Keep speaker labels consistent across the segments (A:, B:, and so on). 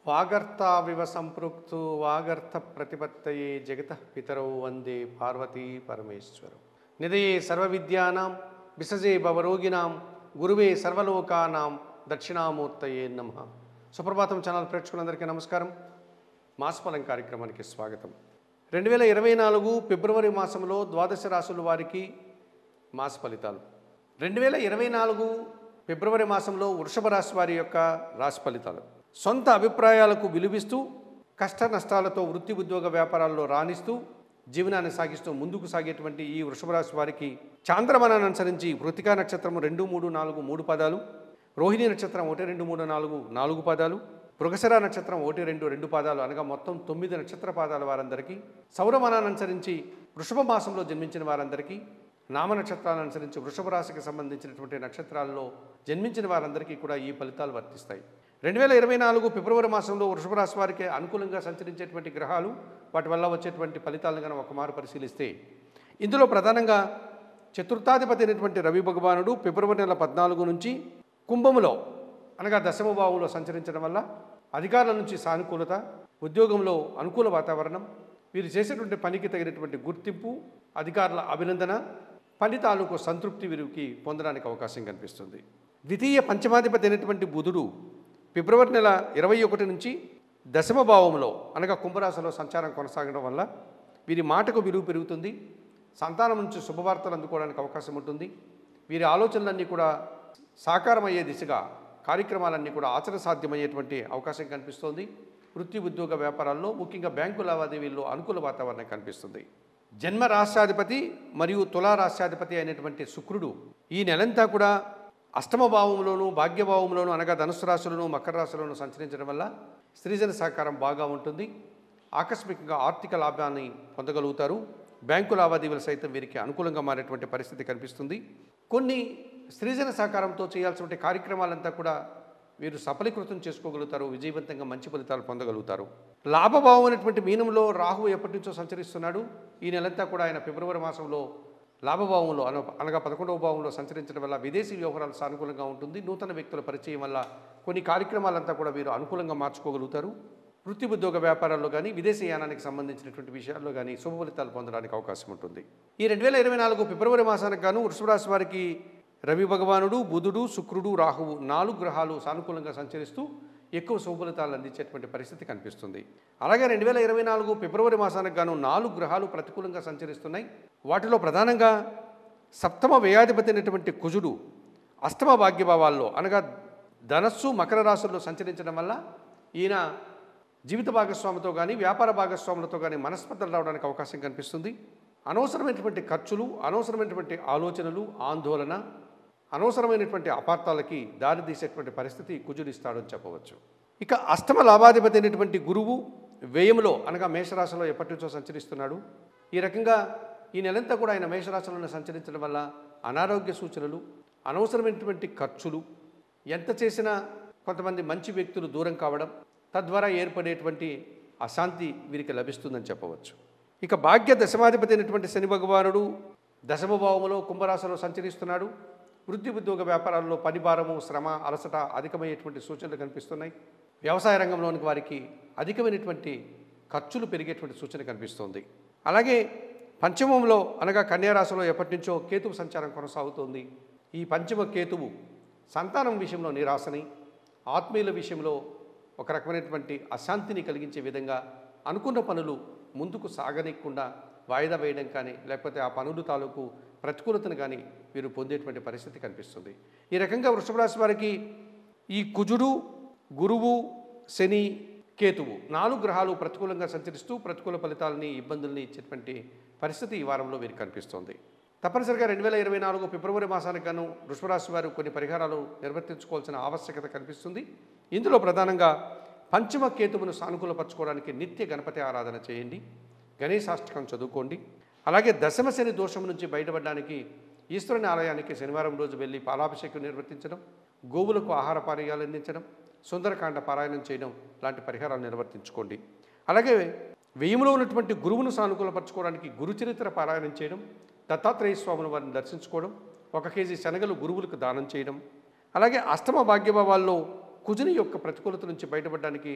A: వాగర్తావివ సంపృక్తు వాగర్త ప్రతిపత్తయే జగతః పితరౌ వందే పార్వతీ పరమేశ్వరౌ నిధయే సర్వవిద్యానాం విసజే భవరోగిణాం గురువే సర్వలోకానాం దక్షిణామూర్తయే నమః. సుప్రభాతం ఛానల్ ప్రేక్షకులందరికీ నమస్కారం. మాసఫలం కార్యక్రమానికి స్వాగతం. 2024 ఫిబ్రవరి మాసంలో ద్వాదశ రాశుల వారికి మాస ఫలితాలు. 2024 ఫిబ్రవరి మాసంలో వృషభ రాశి వారి యొక్క రాశి ఫలితాలు. సొంత అభిప్రాయాలకు విలువిస్తూ కష్ట నష్టాలతో వృత్తి ఉద్యోగ వ్యాపారాల్లో రాణిస్తూ జీవనాన్ని సాగిస్తూ ముందుకు సాగేటువంటి ఈ వృషభ రాశి వారికి చాంద్రమానాన్ని అనుసరించి కృతికా నక్షత్రం 2, 3, 4, 3 పాదాలు, రోహిణి నక్షత్రం 1, 2, 3, 4, 4 పాదాలు, మృగశిర నక్షత్రం 1, 2, 2 పాదాలు అనగా మొత్తం 9 నక్షత్ర పాదాల వారందరికీ, సౌరమానాన్ని అనుసరించి వృషభ మాసంలో జన్మించిన వారందరికీ, నామ నక్షత్రాలను అనుసరించి వృషభ రాశికి సంబంధించినటువంటి నక్షత్రాల్లో జన్మించిన వారందరికీ కూడా ఈ ఫలితాలు వర్తిస్తాయి. 2024 ఫిబ్రవరి మాసంలో వృషభ రాశి వారికి అనుకూలంగా సంచరించేటువంటి గ్రహాలు, వాటి వల్ల వచ్చేటువంటి ఫలితాలను కనుక ఒకమారు పరిశీలిస్తే ఇందులో ప్రధానంగా చతుర్థాధిపతి అయినటువంటి రవి భగవానుడు ఫిబ్రవరి నెల 14 నుంచి కుంభములో అనగా దశమ భావంలో సంచరించడం వల్ల అధికారుల నుంచి సానుకూలత, ఉద్యోగంలో అనుకూల వాతావరణం, వీరు చేసేటువంటి పనికి తగినటువంటి గుర్తింపు, అధికారుల అభినందన, పని తాలూకు సంతృప్తి వీరికి పొందడానికి అవకాశం కనిపిస్తుంది. ద్వితీయ పంచమాధిపతి అయినటువంటి బుధుడు ఫిబ్రవరి నెల 21 నుంచి దశమ భావంలో అనగా కుంభరాశిలో సంచారం కొనసాగడం వల్ల వీరి మాటకు విలువ పెరుగుతుంది. సంతానం నుంచి శుభవార్తలు అందుకోవడానికి అవకాశం ఉంటుంది. వీరి ఆలోచనలన్నీ కూడా సాకారమయ్యే దిశగా కార్యక్రమాలన్నీ కూడా ఆచరణ సాధ్యమయ్యేటువంటి అవకాశం కనిపిస్తోంది. వృత్తి ఉద్యోగ వ్యాపారాల్లో ముఖ్యంగా బ్యాంకు లావాదేవీల్లో అనుకూల వాతావరణం కనిపిస్తుంది. జన్మ రాష్ట్రాధిపతి మరియు తులా రాష్ట్రాధిపతి అయినటువంటి శుక్రుడు ఈ నెలంతా కూడా అష్టమ భావంలోనూ భాగ్యభావంలోనూ అనగా ధనుసు రాశులను మకర రాశులను సంచరించడం వల్ల స్త్రీజన సహకారం బాగా ఉంటుంది. ఆకస్మికంగా ఆర్థిక లాభాన్ని పొందగలుగుతారు. బ్యాంకు లావాదేవీలు సైతం వీరికి అనుకూలంగా మారేటువంటి పరిస్థితి కనిపిస్తుంది. కొన్ని స్త్రీజన సహకారంతో చేయాల్సిన కార్యక్రమాలంతా కూడా వీరు సఫలీకృతం చేసుకోగలుగుతారు. విజయవంతంగా మంచి ఫలితాలు పొందగలుగుతారు. లాభభావం అనేటువంటి మీనంలో రాహువు ఎప్పటి నుంచో సంచరిస్తున్నాడు. ఈ నెలంతా కూడా ఆయన ఫిబ్రవరి మాసంలో లాభభావంలో అనగా 11వ భావంలో సంచరించడం వల్ల విదేశీ వ్యవహారాలు సానుకూలంగా ఉంటుంది. నూతన వ్యక్తుల పరిచయం వల్ల కొన్ని కార్యక్రమాలంతా కూడా వీరు అనుకూలంగా మార్చుకోగలుగుతారు. వృత్తి ఉద్యోగ వ్యాపారాల్లో కానీ విదేశీ యానానికి సంబంధించినటువంటి విషయాల్లో కానీ శుభ ఫలితాలు పొందడానికి అవకాశం ఉంటుంది. ఈ 2024 ఫిబ్రవరి మాసానికి గాను వృషభ రాశి వారికి రవి భగవానుడు, బుధుడు, శుక్రుడు, రాహువు 4 గ్రహాలు సానుకూలంగా సంచరిస్తూ ఎక్కువ శుభ ఫలితాలు అందించేటువంటి పరిస్థితి కనిపిస్తుంది. అలాగే 2024 ఫిబ్రవరి మాసానికి గాను 4 గ్రహాలు ప్రతికూలంగా సంచరిస్తున్నాయి. వాటిలో ప్రధానంగా సప్తమ వ్యయాధిపతి అయినటువంటి కుజుడు అష్టమ భాగ్యభావాల్లో అనగా ధనస్సు మకర రాశుల్లో సంచరించడం వల్ల ఈయన జీవిత భాగస్వామితో కానీ వ్యాపార భాగస్వాములతో కానీ మనస్పర్ధలు రావడానికి అవకాశం కనిపిస్తుంది. అనవసరమైనటువంటి ఖర్చులు, అనవసరమైనటువంటి ఆలోచనలు, ఆందోళన, అనవసరమైనటువంటి అపార్థాలకి దారితీసేటువంటి పరిస్థితి కుజుడు ఇస్తాడని చెప్పవచ్చు. ఇక అష్టమ లాభాధిపతి అయినటువంటి గురువు వ్యయంలో అనగా మేషరాశిలో ఎప్పటి నుంచో సంచరిస్తున్నాడు. ఈ రకంగా ఈ నెలంతా కూడా ఆయన మేషరాశిలోనే సంచరించడం వల్ల అనారోగ్య సూచనలు, అనవసరమైనటువంటి ఖర్చులు, ఎంత చేసినా కొంతమంది మంచి వ్యక్తులు దూరం కావడం, తద్వారా ఏర్పడేటువంటి అశాంతి వీరికి లభిస్తుందని చెప్పవచ్చు. ఇక భాగ్య దశమాధిపతి అయినటువంటి శని భగవానుడు దశమ భావంలో కుంభరాశిలో సంచరిస్తున్నాడు. వృత్తి ఉద్యోగ వ్యాపారాల్లో పనిభారము, శ్రమ, అలసట అధికమయ్యేటువంటి సూచనలు కనిపిస్తున్నాయి. వ్యవసాయ రంగంలోని వారికి అధికమైనటువంటి ఖర్చులు పెరిగేటువంటి సూచన కనిపిస్తోంది. అలాగే పంచమంలో అనగా కన్యారాశిలో ఎప్పటి నుంచో కేతువు సంచారం కొనసాగుతోంది. ఈ పంచమ కేతువు సంతానం విషయంలో నిరాశని, ఆత్మీయుల విషయంలో ఒక రకమైనటువంటి అశాంతిని కలిగించే విధంగా అనుకున్న పనులు ముందుకు సాగనీయకుండా వాయిదా వేయడం కానీ లేకపోతే ఆ పనులు తాలూకు ప్రతికూలతను కానీ వీరు పొందేటువంటి పరిస్థితి కనిపిస్తుంది. ఈ రకంగా వృషభ రాశి వారికి ఈ కుజుడు, గురువు, శని, కేతువు 4 గ్రహాలు ప్రతికూలంగా సంచరిస్తూ ప్రతికూల ఫలితాలని, ఇబ్బందుల్ని ఇచ్చేటువంటి పరిస్థితి ఈ వారంలో వీరికి కనిపిస్తోంది. తప్పనిసరిగా 2024 ఫిబ్రవరి మాసానికి గాను వృషభ రాశి వారు కొన్ని పరిహారాలు నిర్వర్తించుకోవాల్సిన ఆవశ్యకత కనిపిస్తుంది. ఇందులో ప్రధానంగా పంచమ కేతువును సానుకూలపరచుకోవడానికి నిత్య గణపతి ఆరాధన చేయండి, గణేశాష్టకం చదువుకోండి. అలాగే దశమ శని దోషం నుంచి బయటపడడానికి ఈశ్వరుని ఆలయానికి శనివారం రోజు వెళ్ళి పాలాభిషేకం నిర్వర్తించడం, గోవులకు ఆహార పానీయాలు అందించడం, సుందరకాండ పారాయణం చేయడం లాంటి పరిహారాలు నిర్వర్తించుకోండి. అలాగే వ్యయంలో ఉన్నటువంటి గురువును సానుకూలపరచుకోవడానికి గురుచరిత్ర పారాయణం చేయడం, దత్తాత్రేయ స్వామిని వారిని దర్శించుకోవడం, 1 కేజీ శనగలు గురువులకు దానం చేయడం, అలాగే అష్టమ భాగ్యభావాల్లో కుజుని యొక్క ప్రతికూలత నుంచి బయటపడడానికి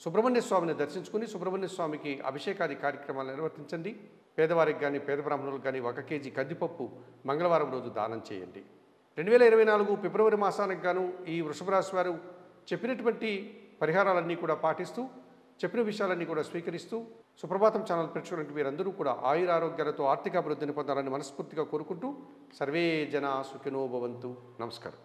A: సుబ్రహ్మణ్య స్వామిని దర్శించుకుని సుబ్రహ్మణ్య స్వామికి అభిషేకాది కార్యక్రమాలు నిర్వర్తించండి. పేదవారికి కానీ పేద బ్రాహ్మణులకు కానీ 1 కేజీ కందిపప్పు మంగళవారం రోజు దానం చేయండి. 2024 ఫిబ్రవరి మాసానికి గాను ఈ వృషభ రాశి వారు చెప్పినటువంటి పరిహారాలన్నీ కూడా పాటిస్తూ, చెప్పిన విషయాలన్నీ కూడా స్వీకరిస్తూ, సుప్రభాతం ఛానల్ ప్రేక్షకులంటే మీరందరూ కూడా ఆయురారోగ్యాలతో ఆర్థిక అభివృద్ధిని పొందాలని మనస్ఫూర్తిగా కోరుకుంటూ, సర్వే జనా సుఖినో భవంతు. నమస్కారం.